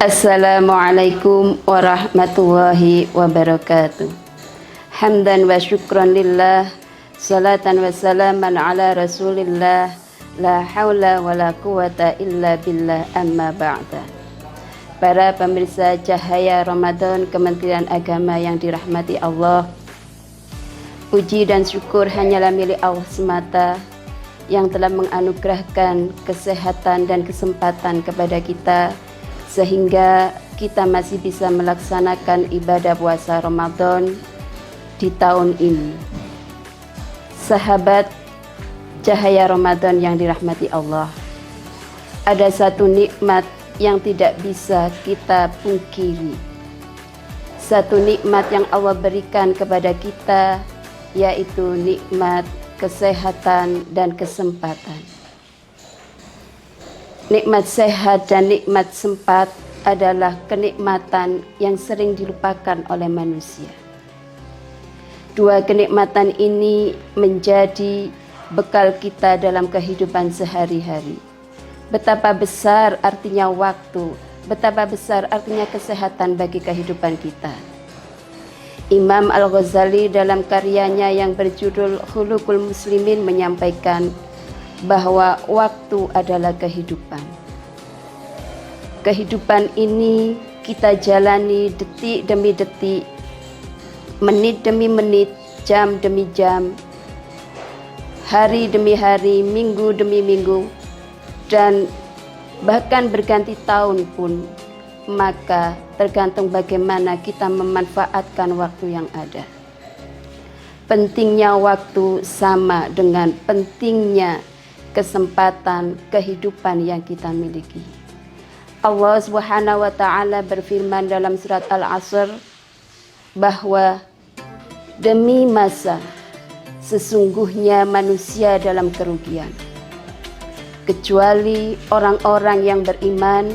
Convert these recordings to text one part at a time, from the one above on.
Assalamualaikum warahmatullahi wabarakatuh. Hamdan wa syukran lillah, salatan wa salaman ala rasulillah, la hawla wa la quwata illa billah, amma ba'da. Para pemirsa Cahaya Ramadan Kementerian Agama yang dirahmati Allah, puji dan syukur hanyalah milik Allah semata yang telah menganugerahkan kesehatan dan kesempatan kepada kita sehingga kita masih bisa melaksanakan ibadah puasa Ramadan di tahun ini. Sahabat Cahaya Ramadan yang dirahmati Allah, ada satu nikmat yang tidak bisa kita pungkiri. Satu nikmat yang Allah berikan kepada kita, yaitu nikmat kesehatan dan kesempatan. Nikmat sehat dan nikmat sempat adalah kenikmatan yang sering dilupakan oleh manusia. Dua kenikmatan ini menjadi bekal kita dalam kehidupan sehari-hari. Betapa besar artinya waktu, betapa besar artinya kesehatan bagi kehidupan kita. Imam Al-Ghazali dalam karyanya yang berjudul Khuluqul Muslimin menyampaikan bahwa waktu adalah kehidupan. Kehidupan ini kita jalani detik demi detik, menit demi menit, jam demi jam, hari demi hari, minggu demi minggu, dan bahkan berganti tahun pun. Maka tergantung bagaimana kita memanfaatkan waktu yang ada. Pentingnya waktu sama dengan pentingnya kesempatan kehidupan yang kita miliki. Allah Subhanahu wa taala berfirman dalam surat Al-Asr bahwa demi masa sesungguhnya manusia dalam kerugian, kecuali orang-orang yang beriman,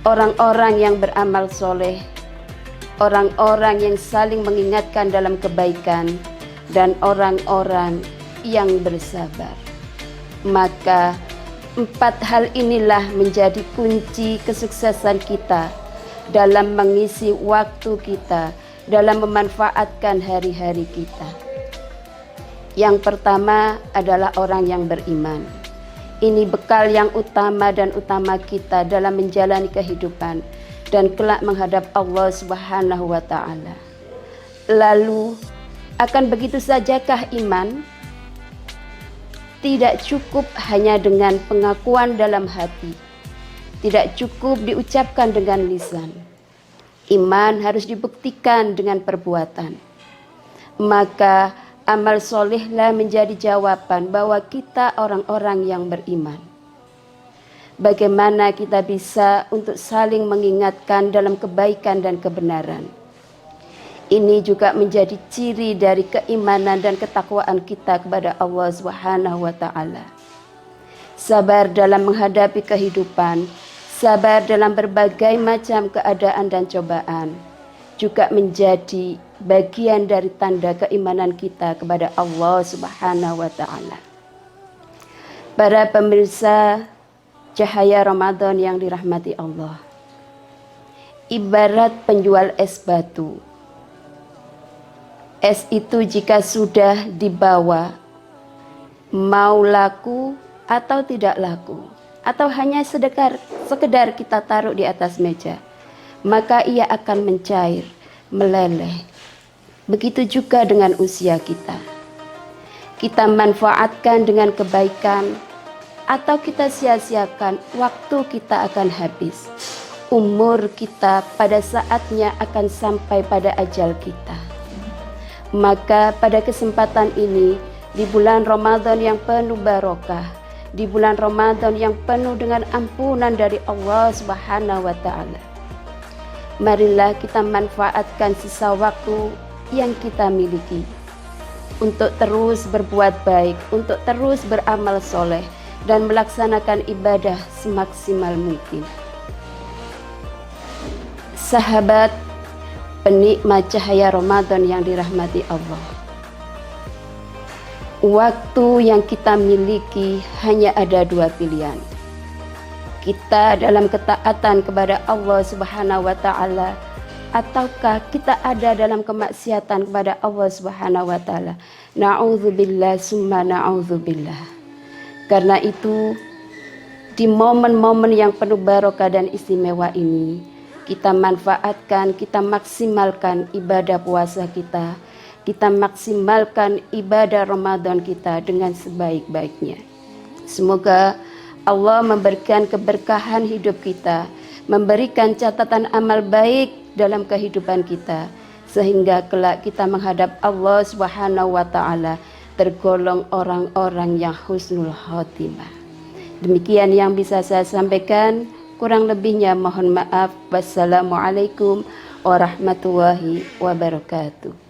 orang-orang yang beramal soleh, orang-orang yang saling mengingatkan dalam kebaikan, dan orang-orang yang bersabar. Maka 4 hal inilah menjadi kunci kesuksesan kita dalam mengisi waktu kita, dalam memanfaatkan hari-hari kita. Yang pertama adalah orang yang beriman. Ini bekal yang utama dan utama kita dalam menjalani kehidupan dan kelak menghadap Allah Subhanahu wa taala. Lalu, akan begitu sajakah iman? Tidak cukup hanya dengan pengakuan dalam hati. Tidak cukup diucapkan dengan lisan. Iman harus dibuktikan dengan perbuatan. Maka amal solehlah menjadi jawaban bahwa kita orang-orang yang beriman. Bagaimana kita bisa untuk saling mengingatkan dalam kebaikan dan kebenaran. Ini juga menjadi ciri dari keimanan dan ketakwaan kita kepada Allah Subhanahu wa taala. Sabar dalam menghadapi kehidupan, sabar dalam berbagai macam keadaan dan cobaan, juga menjadi bagian dari tanda keimanan kita kepada Allah Subhanahu wa taala. Para pemirsa Cahaya Ramadan yang dirahmati Allah, ibarat penjual es batu. Es itu jika sudah dibawa, mau laku atau tidak laku, atau hanya sekedar kita taruh di atas meja, maka ia akan mencair, meleleh. Begitu juga dengan usia kita. Kita manfaatkan dengan kebaikan, atau kita sia-siakan, waktu kita akan habis. Umur kita pada saatnya akan sampai pada ajal kita. Maka pada kesempatan ini, di bulan Ramadan yang penuh barokah, di bulan Ramadan yang penuh dengan ampunan dari Allah Subhanahu wa taala, marilah kita manfaatkan sisa waktu yang kita miliki. untuk terus berbuat baik, untuk terus beramal soleh, dan melaksanakan ibadah semaksimal mungkin. Sahabat penikmat cahaya Ramadan yang dirahmati Allah, waktu yang kita miliki hanya ada dua pilihan. Kita dalam ketaatan kepada Allah Subhanahu wa Ta'ala, ataukah kita ada dalam kemaksiatan kepada Allah Subhanahu wa Ta'ala. Na'udzubillah summa na'udzubillah. Karena itu, di momen-momen yang penuh barokah dan istimewa ini, kita manfaatkan, kita maksimalkan ibadah puasa kita, kita maksimalkan ibadah Ramadan kita dengan sebaik-baiknya. Semoga Allah memberikan keberkahan hidup kita, memberikan catatan amal baik dalam kehidupan kita, sehingga kelak kita menghadap Allah Subhanahu wa Ta'ala tergolong orang-orang yang husnul khotimah. Demikian yang bisa saya sampaikan, kurang lebihnya mohon maaf. Wassalamualaikum warahmatullahi wabarakatuh.